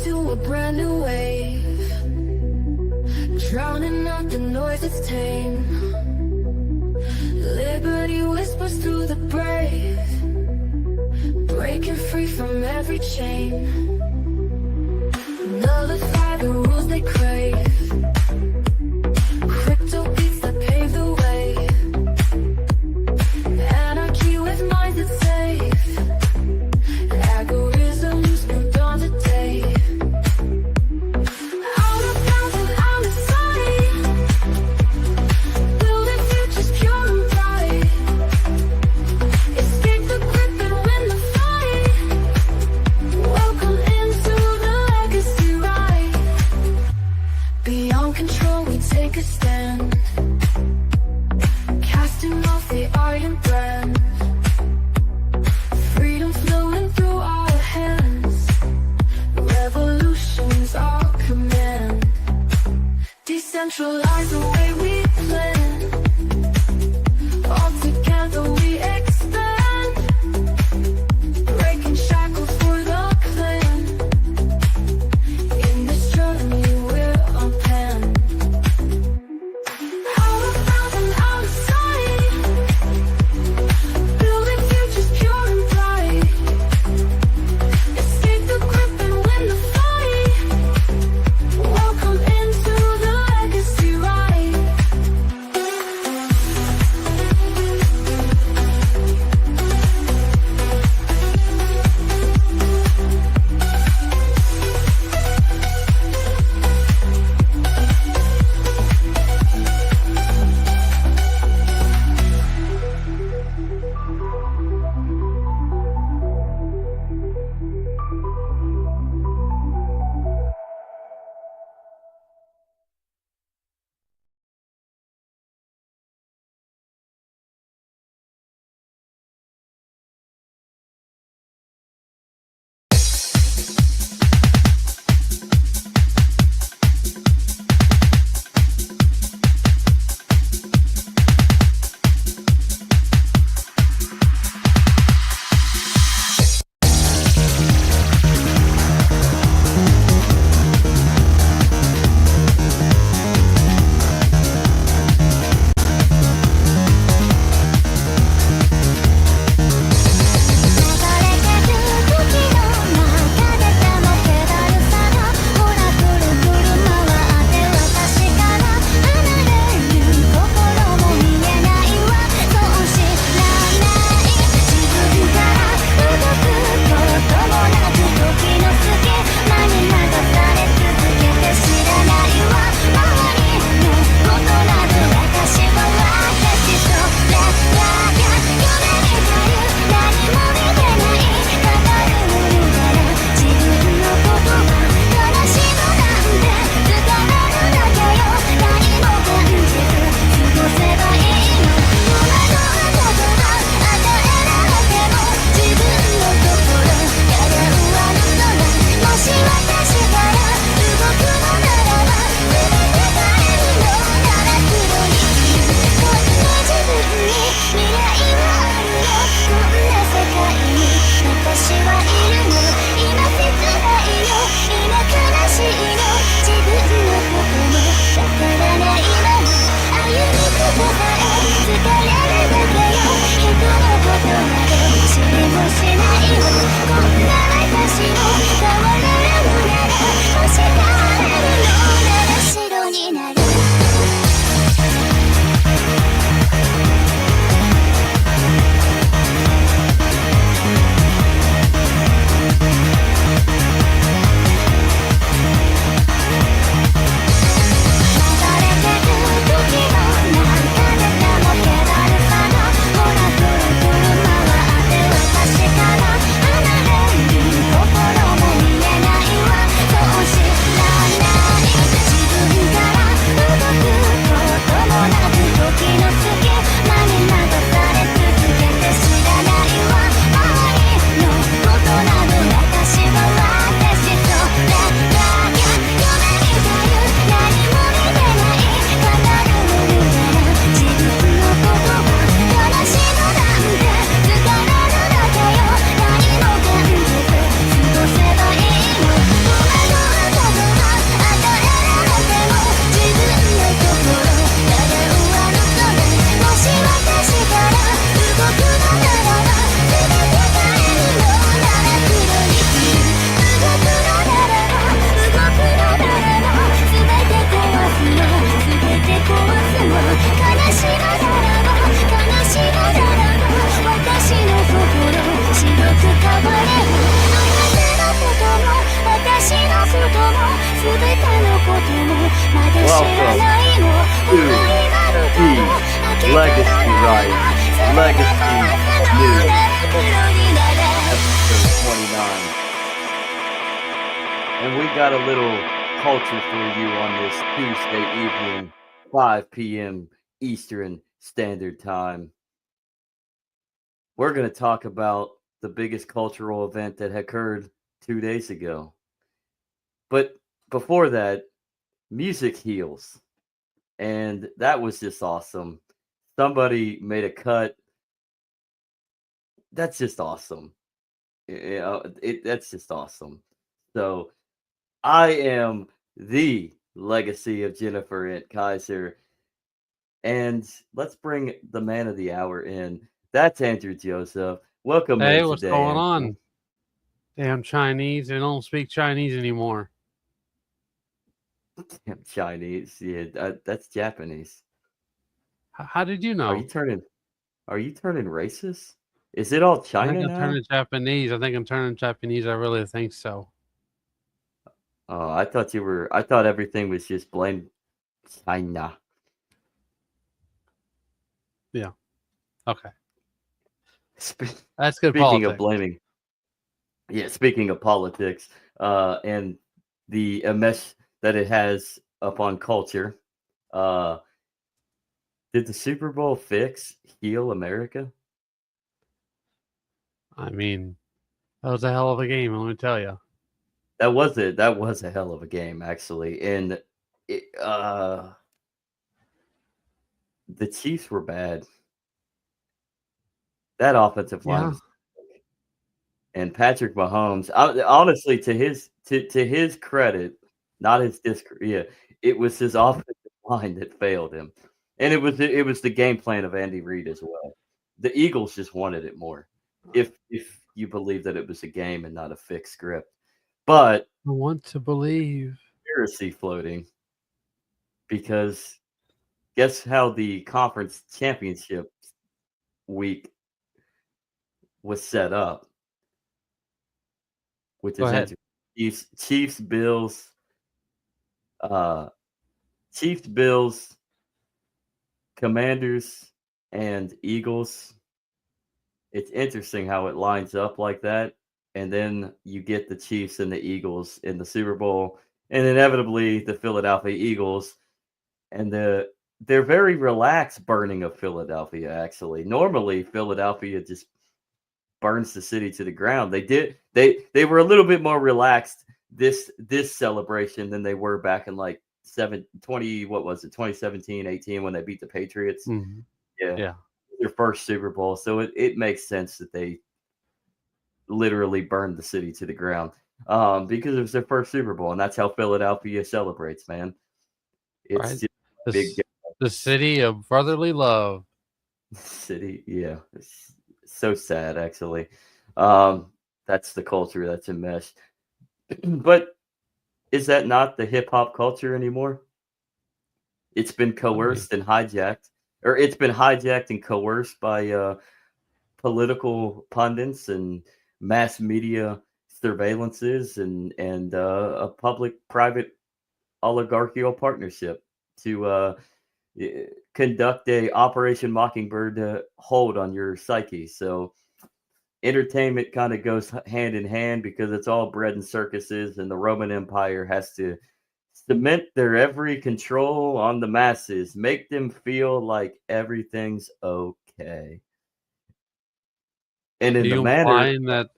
into a brand new wave, drowning out the noise that's tame. Liberty whispers through the brave, breaking free from every chain. Nullify the rules they crave, crypto beats that pave the way. Anarchy with minds that's safe, algorithms new dawn today. Out of bounds and out of sight, building futures pure and bright. Escape the grip and win the fight. Welcome into the legacy ride. Beyond control we take a stand, casting off the iron brand. Freedom flowing through our hands, revolution's our command. Decentralize the way we plan, all together we expand. Breaking shackles for the clan, in this journey we're unpanned. Out of bounds and out of sight, building futures pure and bright. Escape the grip and win the fight. Welcome into the legacy ride. Legacy Rights, Legacy News, episode 29. And we got a little culture for you on this Tuesday evening, 5 p.m. Eastern Standard Time. We're going to talk about the biggest cultural event that occurred 2 days ago. But before that, music heals. And that was just awesome. Somebody made a cut. That's just awesome. That's just awesome. So I am the legacy of Jennifer and Kaiser. And let's bring the man of the hour in. That's Andrew Joseph. Welcome Hey, in what's today, going Andrew. on? Damn Chinese. They don't speak Chinese anymore. Damn Chinese. Yeah, that's Japanese. How did you know? Are you turning racist? Is it all I China think I'm now? turning Japanese. I think I'm turning Japanese. I really think so. Oh, I thought everything was just blamed China. Yeah. Okay. Spe- That's good Speaking of politics. blaming, speaking of politics, and the mesh that it has upon culture, did the Super Bowl heal America? I mean, that was a hell of a game, let me tell you. That was it. That was a hell of a game, actually. And the Chiefs were bad. That offensive line Yeah. was, and Patrick Mahomes. Honestly, to his credit, not his discredit. It was his offensive line that failed him, and it was the game plan of Andy Reid as well. The Eagles just wanted it more, if you believe that it was a game and not a fixed script. But I want to believe. conspiracy floating, because guess how the conference championship week was set up, which Go is ahead. Chiefs, Bills, Chiefs, Bills, Commanders, and Eagles. It's interesting how it lines up like that, and then you get the Chiefs and the Eagles in the Super Bowl, and inevitably the Philadelphia Eagles, and they're very relaxed burning of Philadelphia. Actually, normally Philadelphia just burns the city to the ground. They were a little bit more relaxed this celebration than they were back in like 2017, 18, when they beat the Patriots. Mm-hmm. Yeah. Their first Super Bowl. So it makes sense that they literally burned the city to the ground. Because it was their first Super Bowl, and that's how Philadelphia celebrates, man. It's Right. just a big The city of brotherly love. city. Yeah. It's so sad, actually. That's the culture that's enmeshed. But is that not the hip hop culture anymore? It's been coerced and hijacked, or it's been hijacked and coerced by political pundits and mass media surveillances and a public-private oligarchical partnership to conduct a Operation Mockingbird hold on your psyche. So entertainment kind of goes hand in hand, because it's all bread and circuses, and the Roman Empire has to cement their every control on the masses, make them feel like everything's okay. And in Are the you manner, implying that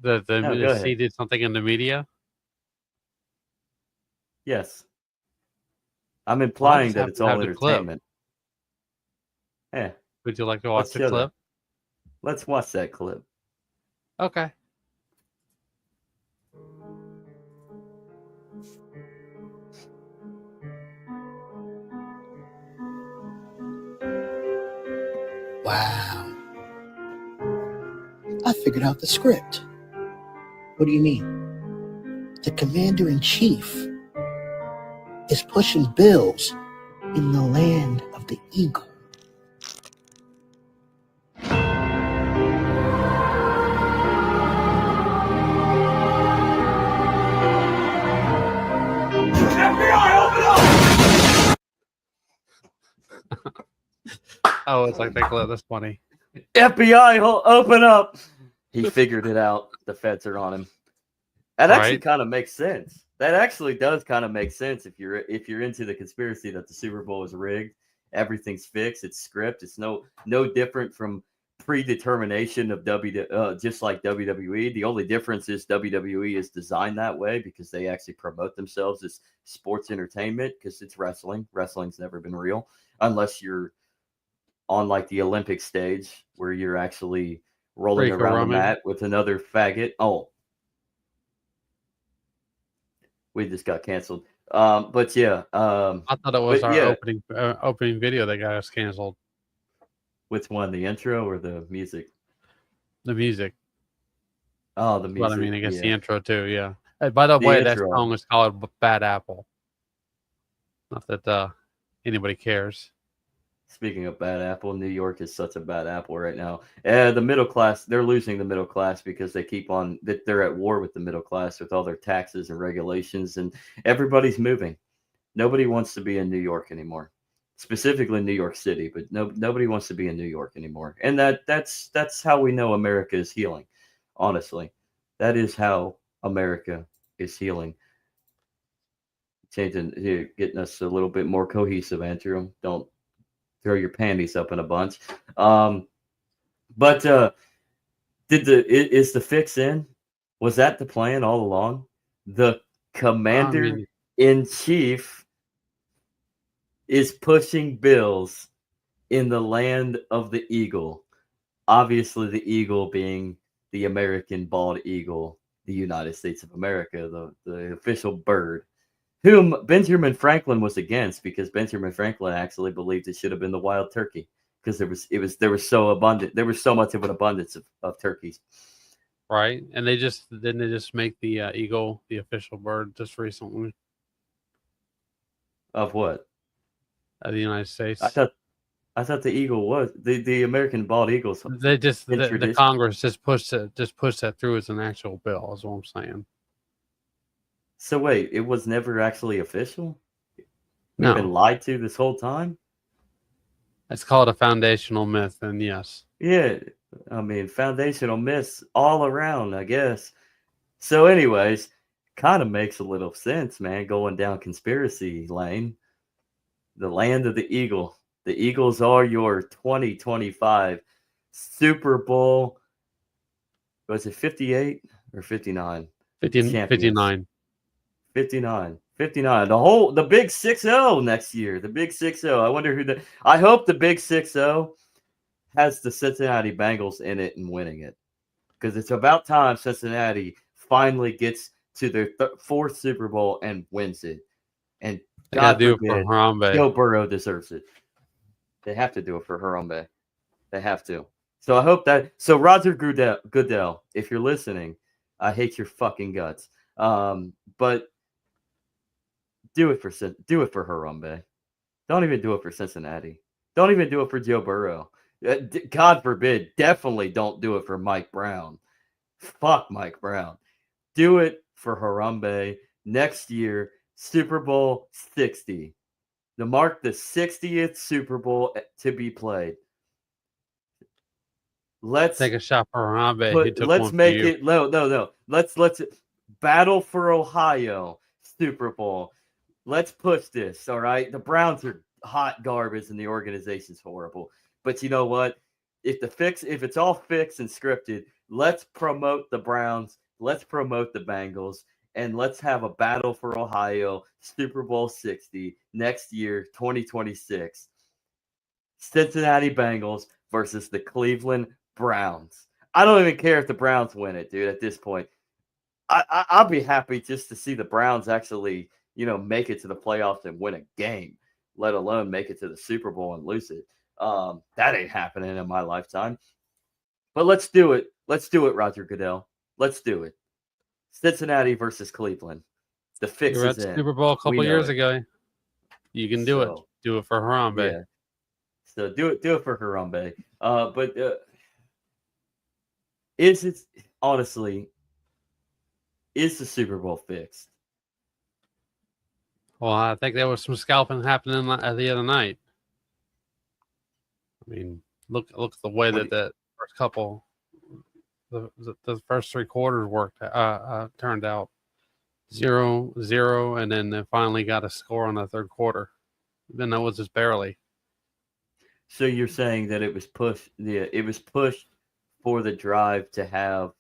No, go the ahead. C did something in the media? Yes, I'm Well, I implying just that happen it's to all have the clip. entertainment. Yeah, Would you like to let's watch the show clip? that. Let's watch that clip. Okay. Wow. I figured out the script. What do you mean? The commander-in-chief is pushing bills in the land of the eagle. FBI, open up! Oh, it's like they call it this funny. FBI, open up. He figured it out. The feds are on him. That actually Right. kind of makes sense. That actually does kind of make sense if you're into the conspiracy that the Super Bowl is rigged, everything's fixed, it's script, it's no different from predetermination of just like WWE. The only difference is WWE is designed that way because they actually promote themselves as sports entertainment because it's wrestling. Wrestling's never been real unless you're on like the Olympic stage where you're actually rolling Rico around the Roman. mat with another faggot. Oh, we just got canceled. But yeah, I thought it was but our yeah, opening video that got us canceled. which one, the intro or the music? The music. Oh, the But I music. mean, I guess the Yeah, intro too. Yeah. By the the way, that intro. song is called "Bad Apple." Not that anybody cares. Speaking of bad apple, New York is such a bad apple right now. The middle class, they're losing the middle class because they keep on that they're at war with the middle class with all their taxes and regulations, and everybody's moving. Nobody wants to be in New York anymore, specifically New York City, but nobody wants to be in New York anymore. And that's how we know America is healing. Honestly, that is how America is healing. Changing here, getting us a little bit more cohesive, Andrew. Don't throw your panties up in a bunch. But is the fix in? Was that the plan all along? The I commander mean, in chief is pushing bills in the land of the eagle. Obviously, the eagle being the American bald eagle, the United States of America, the official bird, whom Benjamin Franklin was against because Benjamin Franklin actually believed it should have been the wild turkey because there was so abundant, there was so much of an abundance of turkeys. right? And they just make the eagle the official bird just recently Of what? of the United I States. thought I thought the eagle was the American bald eagles They just in the tradition. Congress just pushed that through as an actual bill. Is what I'm saying. So wait, it was never actually official? We've been No, lied to this whole time? it's called a foundational myth, and yes, Yeah, I mean, foundational myths all around, I guess. So, anyways, kind of makes a little sense, man, going down conspiracy lane. The land of the eagle. The Eagles are your 2025 Super Bowl. Was it 58 or 59? Champions. 59. 59. 59. The big 6-0 next year. The big 6-0. I wonder I hope the big 6-0 has the Cincinnati Bengals in it and winning it. Because it's about time Cincinnati finally gets to their fourth Super Bowl and wins it. And They got to God do it for forbid, Harambe. Joe Burrow deserves it. They have to do it for Harambe. They have to. So I hope that. So Roger Goodell, if you're listening, I hate your fucking guts. But do it for Harambe. Don't even do it for Cincinnati. Don't even do it for Joe Burrow. God forbid, definitely don't do it for Mike Brown. Fuck Mike Brown. Do it for Harambe next year, Super Bowl 60. To mark the 60th Super Bowl to be played. Let's Take a shot for Harambe. He took let's one for make you. it no. Let's battle for Ohio Super Bowl. Let's push this, all right? The Browns are hot garbage and the organization's horrible. But you know what? If it's all fixed and scripted, let's promote the Browns, let's promote the Bengals, and let's have a battle for Ohio Super Bowl 60 next year, 2026. Cincinnati Bengals versus the Cleveland Browns. I don't even care if the Browns win it, dude, at this point. I'll be happy just to see the Browns actually, make it to the playoffs and win a game, let alone make it to the Super Bowl and lose it. That ain't happening in my lifetime. But let's do it. Let's do it, Roger Goodell. Let's do it. Cincinnati versus Cleveland. The fix You were is at the in. Super Bowl a We couple know years it. ago. You can do it. So, Do it for Harambe. yeah. So do it for Harambe. But is it honestly? Is the Super Bowl fixed? Well, I think there was some scalping happening the other night. I mean, look at the way that the first couple, the first 3 quarters turned out 0-0, and then they finally got a score on the third quarter. Then that was just barely. So you're saying that it was pushed? Yeah, it was pushed for the drive to have.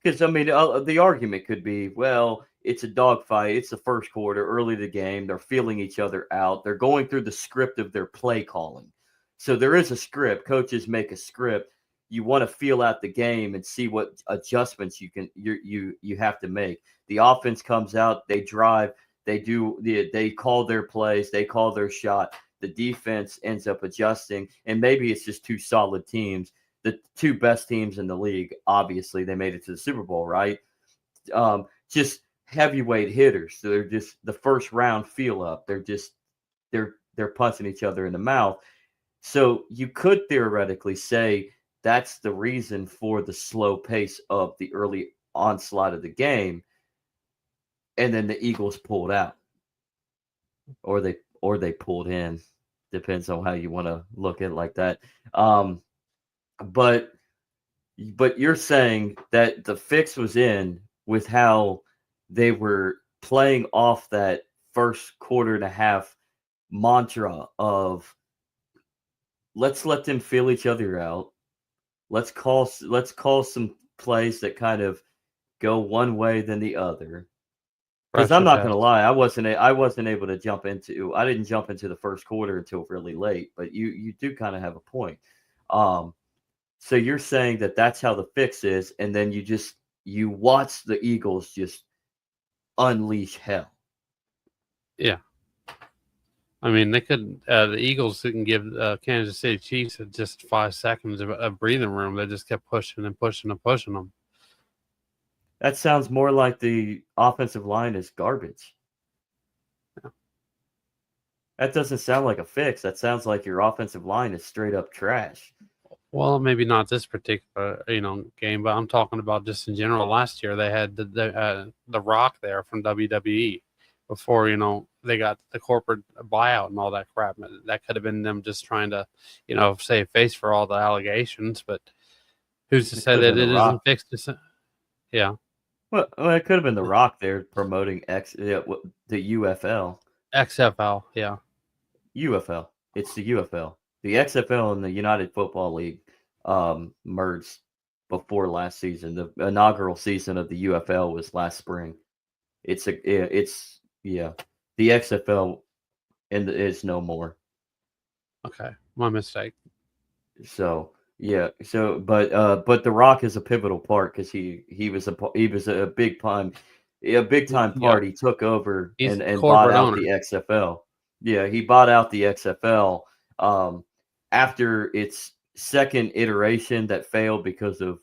Because I mean, the argument could be, well, it's a dogfight. It's the first quarter, early in the game. They're feeling each other out. They're going through the script of their play calling. So there is a script. Coaches make a script. You want to feel out the game and see what adjustments you have to make. The offense comes out. They drive. They call their plays. They call their shot. The defense ends up adjusting, and maybe it's just two solid teams. The two best teams in the league, obviously, they made it to the Super Bowl, right? Just heavyweight hitters. So they're just the first round feel up. They're punching each other in the mouth. So you could theoretically say that's the reason for the slow pace of the early onslaught of the game, and then the Eagles pulled out, or they pulled in. Depends on how you want to look at it like that. But you're saying that the fix was in with how they were playing off that first quarter and a half mantra of let's let them feel each other out. Let's call some plays that kind of go one way than the other. Because I'm not going to lie, I wasn't able to jump into. I didn't jump into the first quarter until really late. But you do kind of have a point. So you're saying that that's how the fix is, and then you watch the Eagles just unleash hell. Yeah. I mean, they could. The Eagles didn't give Kansas City Chiefs just 5 seconds of breathing room. They just kept pushing and pushing and pushing them. That sounds more like the offensive line is garbage. Yeah. That doesn't sound like a fix. That sounds like your offensive line is straight up trash. Well, maybe not this particular game, but I'm talking about just in general. Last year they had the Rock there from WWE before they got the corporate buyout and all that crap. That could have been them just trying to save face for all the allegations. But who's to say that it isn't fixed? Yeah. Well, it could have been the Rock there promoting the UFL. XFL, yeah. UFL. It's the UFL. The XFL and the United Football League merged before last season. The inaugural season of the UFL was last spring. The XFL is no more. Okay, my mistake. So yeah, but the Rock is a pivotal part because he was a big time part. He took over and bought out the XFL. Yeah, he bought out the XFL after its second iteration that failed because of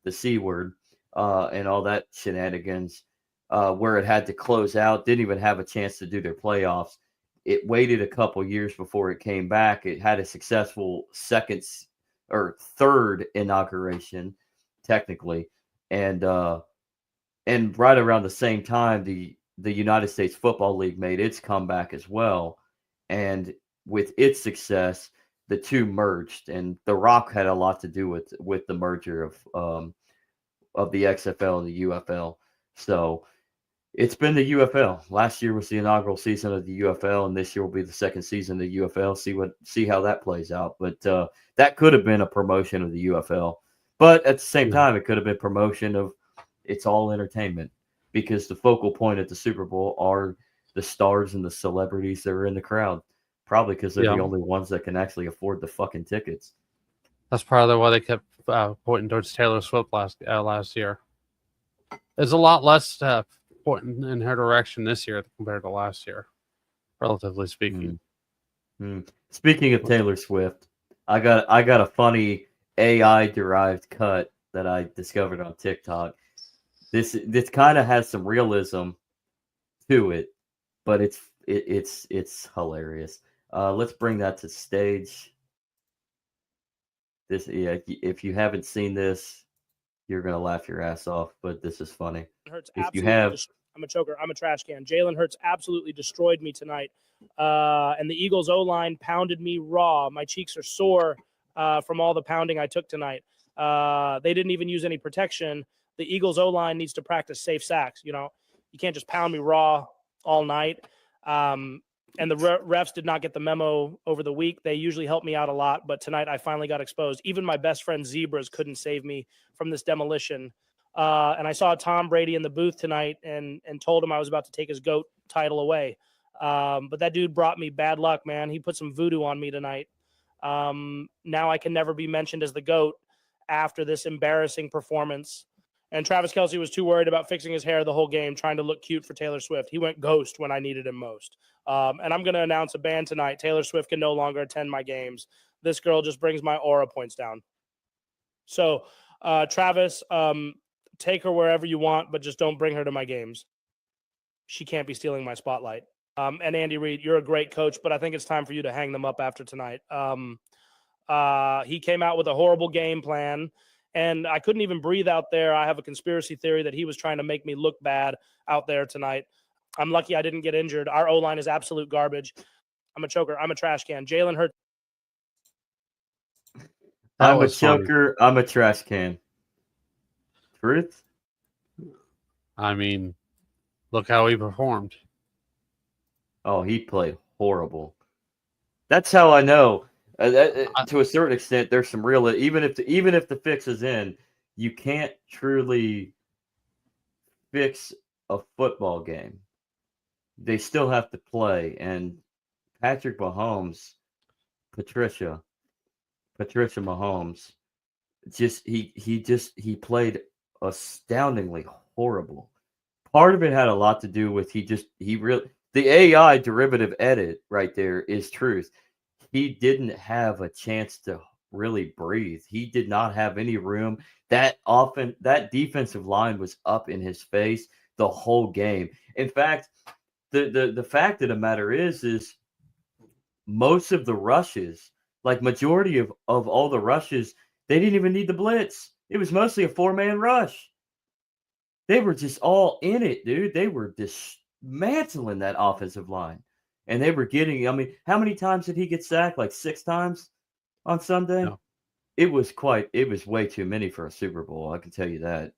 the C word and all that shenanigans, where it had to close out, didn't even have a chance to do their playoffs. It waited a couple years before it came back. It had a successful third inauguration, technically, and right around the same time, the United States Football League made its comeback as well, and with its success, the two merged, and The Rock had a lot to do with the merger of the XFL and the UFL. So it's been the UFL. Last year was the inaugural season of the UFL, and this year will be the second season of the UFL. See how that plays out. But that could have been a promotion of the UFL. But at the same time, it could have been promotion of it's all entertainment, because the focal point at the Super Bowl are the stars and the celebrities that are in the crowd. Probably because they're the only ones that can actually afford the fucking tickets. That's probably why they kept pointing towards Taylor Swift last year. There's a lot less pointing in her direction this year compared to last year, relatively speaking. Speaking of Taylor Swift, I got a funny AI derived cut that I discovered on TikTok. This kind of has some realism to it, but it's hilarious. Let's bring that to stage. If you haven't seen this, you're gonna laugh your ass off, but this is funny. I'm a choker. I'm a trash can. Jalen Hurts absolutely destroyed me tonight. And the Eagles O-line pounded me raw. My cheeks are sore. from all the pounding I took tonight. They didn't even use any protection. The Eagles O-line needs to practice safe sacks. You can't just pound me raw all night. And the refs did not get the memo over the week. They usually help me out a lot, but tonight I finally got exposed. Even my best friend Zebras couldn't save me from this demolition. And I saw Tom Brady in the booth tonight and told him I was about to take his GOAT title away. But that dude brought me bad luck, man. He put some voodoo on me tonight. Now I can never be mentioned as the GOAT after this embarrassing performance. And Travis Kelce was too worried about fixing his hair the whole game, trying to look cute for Taylor Swift. He went ghost when I needed him most. And I'm going to announce a ban tonight. Taylor Swift can no longer attend my games. This girl just brings my aura points down. So, Travis, take her wherever you want, but just don't bring her to my games. She can't be stealing my spotlight. And Andy Reid, you're a great coach, but I think it's time for you to hang them up after tonight. He came out with a horrible game plan, and I couldn't even breathe out there. I have a conspiracy theory that he was trying to make me look bad out there tonight. I'm lucky I didn't get injured. Our O-line is absolute garbage. I'm a choker. I'm a trash can. Jalen Hurts. I'm a choker. I'm a trash can. Truth? I mean, look how he performed. Oh, he played horrible. That's how I know. To a certain extent, there's some real. Even if the fix is in, you can't truly fix a football game. They still have to play. And Patrick Mahomes, Patricia Mahomes, he played astoundingly horrible. Part of it had a lot to do with the AI derivative edit right there is truth. He didn't have a chance to really breathe. He did not have any room. That defensive line was up in his face the whole game. In fact, the fact of the matter is most of the rushes, like majority of all the rushes, they didn't even need the blitz. It was mostly a 4-man rush. They were just all in it, dude. They were dismantling that offensive line. And they were getting, how many times did he get sacked? Like 6 times on Sunday? No. It was way too many for a Super Bowl. I can tell you that.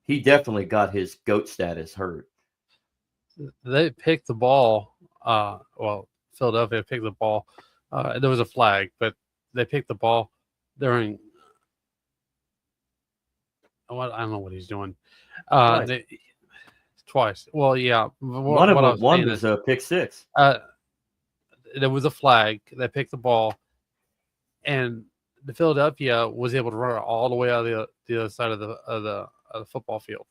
He definitely got his GOAT status hurt. They picked the ball. Philadelphia picked the ball. There was a flag, but they picked the ball during. I don't know what he's doing. Twice. Well, yeah. One was a pick 6. There was a flag. They picked the ball, and the Philadelphia was able to run it all the way out of the other side of the football field.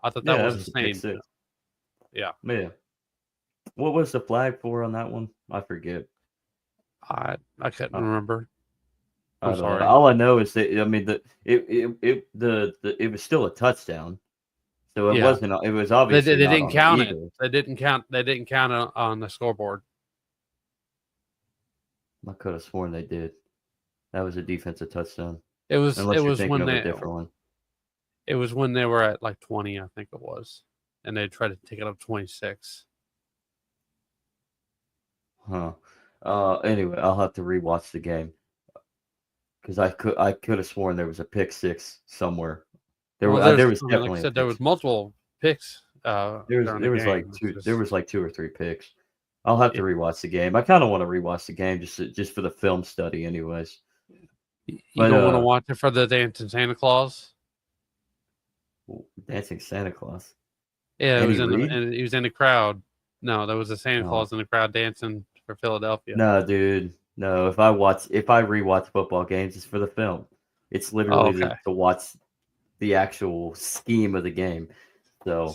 I thought that was insane. Yeah. What was the flag for on that one? I forget. I couldn't remember. I'm sorry. All I know is that it was still a touchdown. So it wasn't. It was obviously they didn't count it. They didn't count it on the scoreboard. I could have sworn they did. That was a defensive touchdown. It was. Unless it you're was thinking when of they. a different one. It was when they were at like 20, I think it was, and they tried to take it up 26. Huh. Anyway, I'll have to rewatch the game because I could have sworn there was a pick 6 somewhere. There was definitely. Like I said, there was multiple picks. There was like 2 or 3 picks. I'll have to rewatch the game. I kind of want to rewatch the game just for the film study, anyways. You don't want to watch it for the Dancing Santa Claus? Dancing Santa Claus. Yeah, he was in the crowd. No, there was a Santa Claus in the crowd dancing for Philadelphia. No, dude. No, if I rewatch football games, it's for the film. It's literally to watch the actual scheme of the game. So,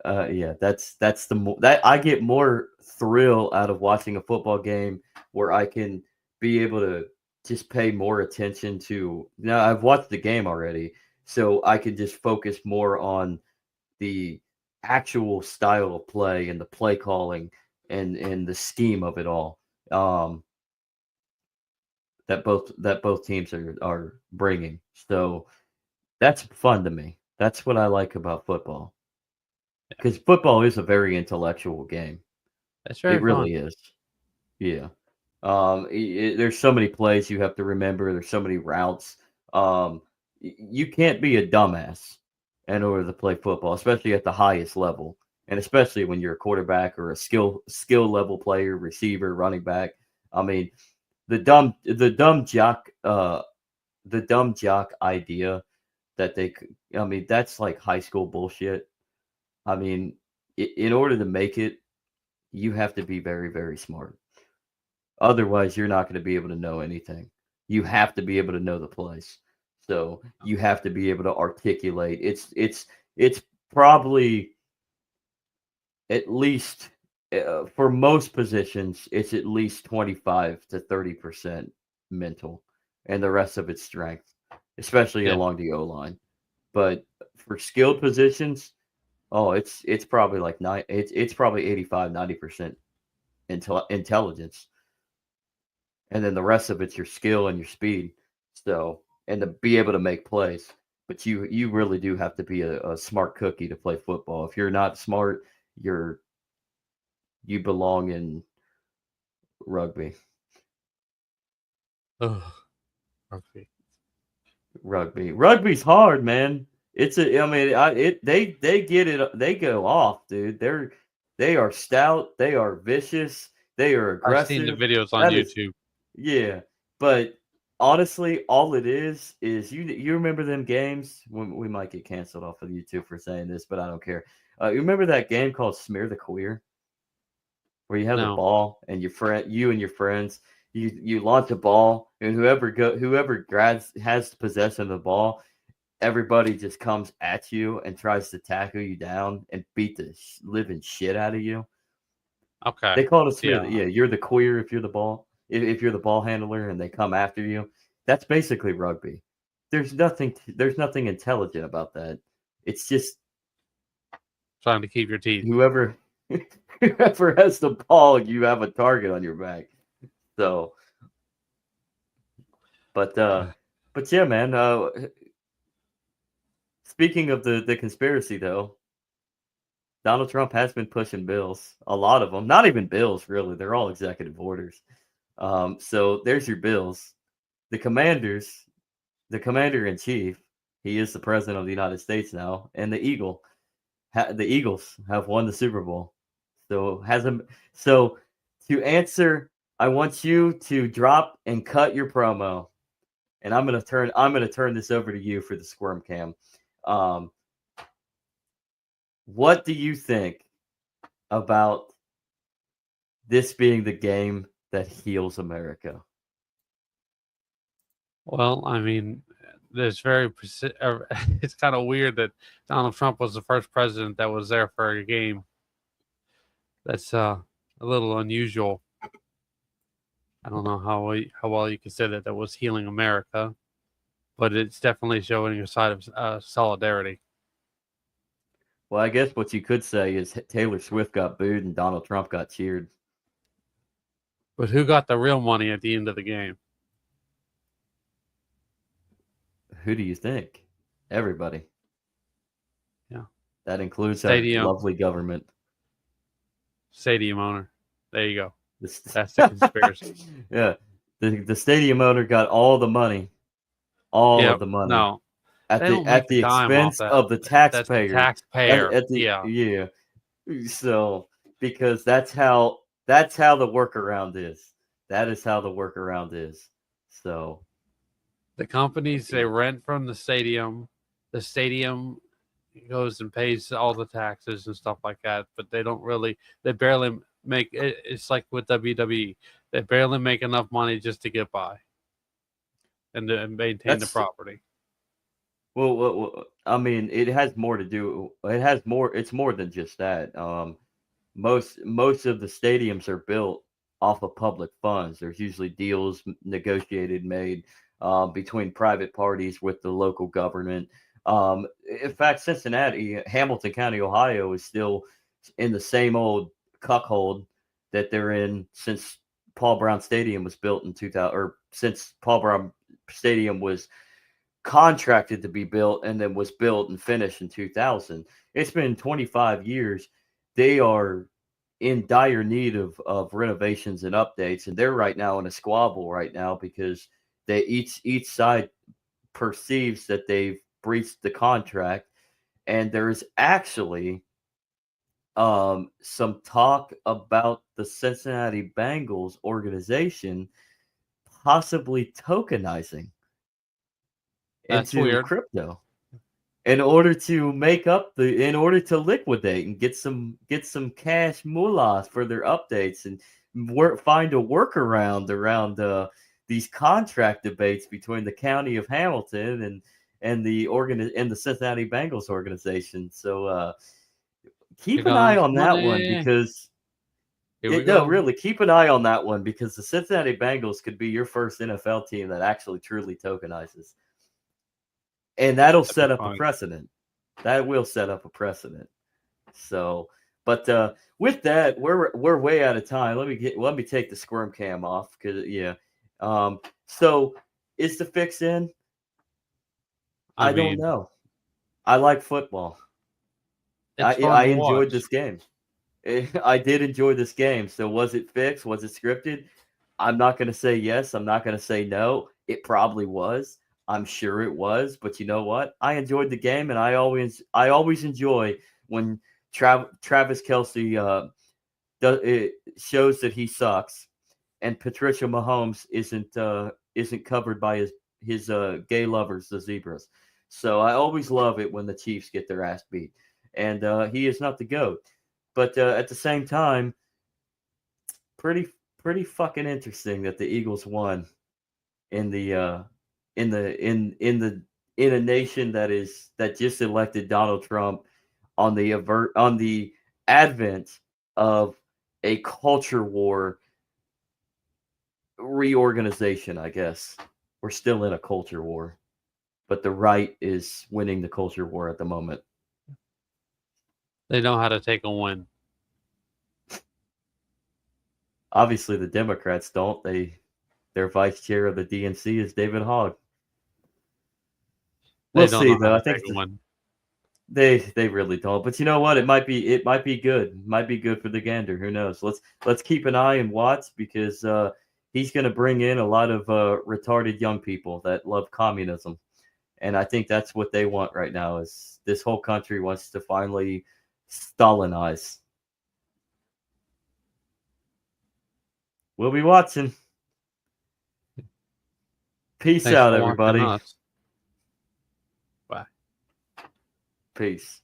that's that I get more thrill out of watching a football game where I can be able to just pay more attention to. Now I've watched the game already, so I can just focus more on the actual style of play and the play calling and the scheme of it all. That both teams are bringing. So that's fun to me. That's what I like about football. Because football is a very intellectual game. That's very It really is. Yeah. There's so many plays you have to remember. There's so many routes. You can't be a dumbass in order to play football, especially at the highest level, and especially when you're a quarterback or a skill level player, receiver, running back. I mean, the dumb jock idea that I mean, that's like high school bullshit. I mean, in order to make it, you have to be very, very smart. Otherwise, you're not going to be able to know anything. You have to be able to know the place. So you have to be able to articulate. It's probably at least for most positions, it's at least 25 to 30% mental, and the rest of it's strength, especially Yeah. along the O line. But for skilled positions, oh, it's probably like it's probably 85-90% intelligence, and then the rest of it's your skill and your speed. So, and to be able to make plays. But you really do have to be a smart cookie to play football. If you're not smart, you belong in rugby. Ugh, rugby. Rugby's hard, man. I mean, they get it. They go off, dude. They are stout. They are vicious. They are I've seen the aggressive. videos on That is YouTube. Yeah, but honestly, all it is you remember them games when we might get canceled off of YouTube for saying this, but I don't care. You remember that game called Smear the Queer, where you have the No. ball and you and your friends, you launch a ball, and whoever grabs has possession of the ball, everybody just comes at you and tries to tackle you down and beat the living shit out of you. Okay. They call it a smear. Yeah. Yeah, you're the queer if you're the ball. If you're the ball handler and they come after you, that's basically rugby. There's nothing intelligent about that. It's just Trying to keep your teeth. whoever whoever has the ball, you have a target on your back. So, but yeah, man. Speaking of the conspiracy, though, Donald Trump has been pushing bills. A lot of them, not even bills, really. They're all executive orders. So there's your bills. The commander in chief, he is the president of the United States now, and the the Eagles have won the Super Bowl. So to answer, I want you to drop and cut your promo, and I'm gonna turn this over to you for the squirm cam. Um, what do you think about this being the game that heals America? Well, I mean, it's it's kind of weird that Donald Trump was the first president that was there for a game. That's a little unusual. I don't know how well you can say that was healing America, but it's definitely showing a side of solidarity. Well, I guess what you could say is Taylor Swift got booed and Donald Trump got cheered. But who got the real money at the end of the game? Who do you think? Everybody. Yeah. That includes our Stadium. lovely government. Stadium owner. There you go. That's the conspiracy. Yeah. The stadium owner got all the money. All of the money. No. At They the don't make a dime off expense that. of the That's the taxpayer. taxpayer. Yeah. Yeah. So because that's how the workaround is. That is how the workaround is. So The companies they rent from the stadium goes and pays all the taxes and stuff like that, but they barely make it. It's like with WWE, they barely make enough money just to get by and to maintain the property. Well, I mean, it has more to do. It's more than just that. Most of the stadiums are built off of public funds. There's usually deals negotiated, made between private parties with the local government. In fact, Hamilton County, Ohio, is still in the same old cuckold that they're in since Paul Brown Stadium was built in 2000, or since Paul Brown Stadium was contracted to be built and then was built and finished in 2000. It's been 25 years. They are in dire need of renovations and updates, and they're right now in a squabble right now because they each side perceives that they've breached the contract, and there's actually some talk about the Cincinnati Bengals organization possibly tokenizing That's into weird. crypto in order to in order to liquidate and get some cash moolahs for their updates and find a workaround around these contract debates between the county of Hamilton and the Cincinnati Bengals organization. So keep Here an eye comes on that one money. because Here we no, go. really keep an eye on that one because the Cincinnati Bengals could be your first NFL team that actually truly tokenizes. And that'll That'd be set up a fun. precedent. That will set up a precedent. So, but with that, we're way out of time. Let me take the squirm cam off because yeah. So is the fix in? I don't mean, know. I like football. it's fun I to enjoyed watch. this game. I did enjoy this game. So was it fixed? Was it scripted? I'm not going to say yes. I'm not going to say no. It probably was. I'm sure it was. But you know what? I enjoyed the game, and I always enjoy when Travis Kelce it shows that he sucks, and Patricia Mahomes isn't covered by his gay lovers, the zebras. So I always love it when the Chiefs get their ass beat, and he is not the GOAT. But at the same time, pretty fucking interesting that the Eagles won in the in a nation that just elected Donald Trump on the advent of a culture war reorganization. I guess we're still in a culture war, but the right is winning the culture war at the moment. They know how to take a win. Obviously, the Democrats don't. Their vice chair of the DNC is David Hogg. They We'll don't see, know how though. I to think take a win. they really don't. But you know what? It might be good. Might be good for the gander. Who knows? Let's keep an eye and watch because he's going to bring in a lot of retarded young people that love communism, and I think that's what they want right now. Is this whole country wants to finally Stalinize. We'll be watching. Peace Thanks out, for watching everybody. us. Bye. Peace.